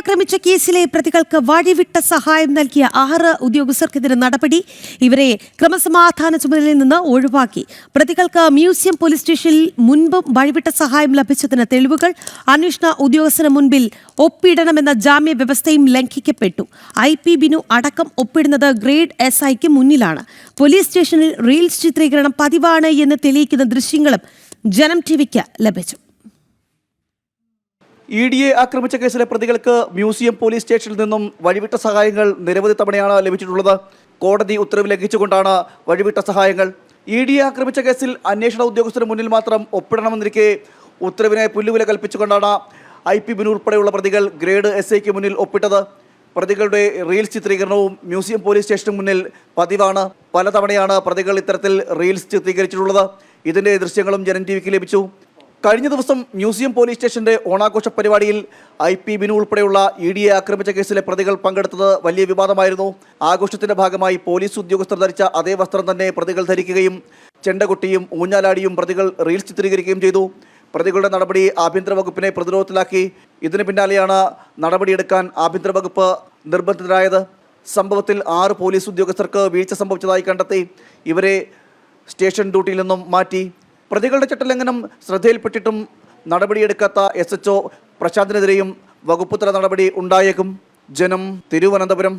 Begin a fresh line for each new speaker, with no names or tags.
ആക്രമിച്ച കേസിലെ പ്രതികൾക്ക് വഴിവിട്ട സഹായം നൽകിയ 6 ഉദ്യോഗസ്ഥർക്കെതിരെ നടപടി. ഇവരെ ക്രമസമാധാന ചുമതലയിൽ നിന്ന് ഒഴിവാക്കി. പ്രതികൾക്ക് മ്യൂസിയം പോലീസ് സ്റ്റേഷനിൽ മുൻപും വഴിവിട്ട സഹായം ലഭിച്ചതിന് തെളിവുകൾ. അന്വേഷണ ഉദ്യോഗസ്ഥന് മുൻപിൽ ഒപ്പിടണമെന്ന ജാമ്യ വ്യവസ്ഥയും ലംഘിക്കപ്പെട്ടു. IP ബിനു അടക്കം ഒപ്പിടുന്നത് ഗ്രേഡ് SIക്ക് മുന്നിലാണ്. പോലീസ് സ്റ്റേഷനിൽ റീൽസ് ചിത്രീകരണം പതിവാണ് എന്ന് തെളിയിക്കുന്ന ദൃശ്യങ്ങളും ജനം TVക്ക് ലഭിച്ചു.
ED ആക്രമിച്ച കേസിലെ പ്രതികൾക്ക് മ്യൂസിയം പോലീസ് സ്റ്റേഷനിൽ നിന്നും വഴിവിട്ട സഹായങ്ങൾ നിരവധി തവണയാണ് ലഭിച്ചിട്ടുള്ളത്. കോടതി ഉത്തരവ് ലംഘിച്ചുകൊണ്ടാണ് വഴിവിട്ട സഹായങ്ങൾ. ED ആക്രമിച്ച കേസിൽ അന്വേഷണ ഉദ്യോഗസ്ഥന് മുന്നിൽ മാത്രം ഒപ്പിടണമെന്നിരിക്കെ ഉത്തരവിനെ പുല്ലുവില കൽപ്പിച്ചുകൊണ്ടാണ് IP ബിനു ഉൾപ്പെടെയുള്ള പ്രതികൾ ഗ്രേഡ് SIക്ക് മുന്നിൽ ഒപ്പിട്ടത്. പ്രതികളുടെ റീൽസ് ചിത്രീകരണവും മ്യൂസിയം പോലീസ് സ്റ്റേഷന് മുന്നിൽ പതിവാണ്. പലതവണയാണ് പ്രതികൾ ഇത്തരത്തിൽ റീൽസ് ചിത്രീകരിച്ചിട്ടുള്ളത്. ഇതിൻ്റെ ദൃശ്യങ്ങളും ജനം TVക്ക് ലഭിച്ചു. കഴിഞ്ഞ ദിവസം മ്യൂസിയം പോലീസ് സ്റ്റേഷന്റെ ഓണാഘോഷ പരിപാടിയിൽ IP ബിനു ഉൾപ്പെടെയുള്ള ED ആക്രമിച്ച കേസിലെ പ്രതികൾ പങ്കെടുത്തത് വലിയ വിവാദമായിരുന്നു. ആഘോഷത്തിന്റെ ഭാഗമായി പോലീസ് ഉദ്യോഗസ്ഥർ ധരിച്ച അതേ വസ്ത്രം തന്നെ പ്രതികൾ ധരിക്കുകയും ചെണ്ടകൊട്ടിയും ഊഞ്ഞാലാടിയും പ്രതികൾ റീൽസ് ചിത്രീകരിക്കുകയും ചെയ്തു. പ്രതികളുടെ നടപടി ആഭ്യന്തര വകുപ്പിനെ പ്രതിരോധത്തിലാക്കി. ഇതിന് പിന്നാലെയാണ് നടപടിയെടുക്കാൻ ആഭ്യന്തര വകുപ്പ് നിർബന്ധിതരായത്. സംഭവത്തിൽ 6 പോലീസ് ഉദ്യോഗസ്ഥർക്ക് വീഴ്ച സംഭവിച്ചതായി കണ്ടെത്തി. ഇവരെ സ്റ്റേഷൻ ഡ്യൂട്ടിയിൽ നിന്നും മാറ്റി. പ്രതികളുടെ ചട്ടലംഘനം ശ്രദ്ധയിൽപ്പെട്ടിട്ടും നടപടിയെടുക്കാത്ത SHO പ്രശാന്തിനെതിരെയും വകുപ്പുതല നടപടി ഉണ്ടായേക്കും. ജനം, തിരുവനന്തപുരം.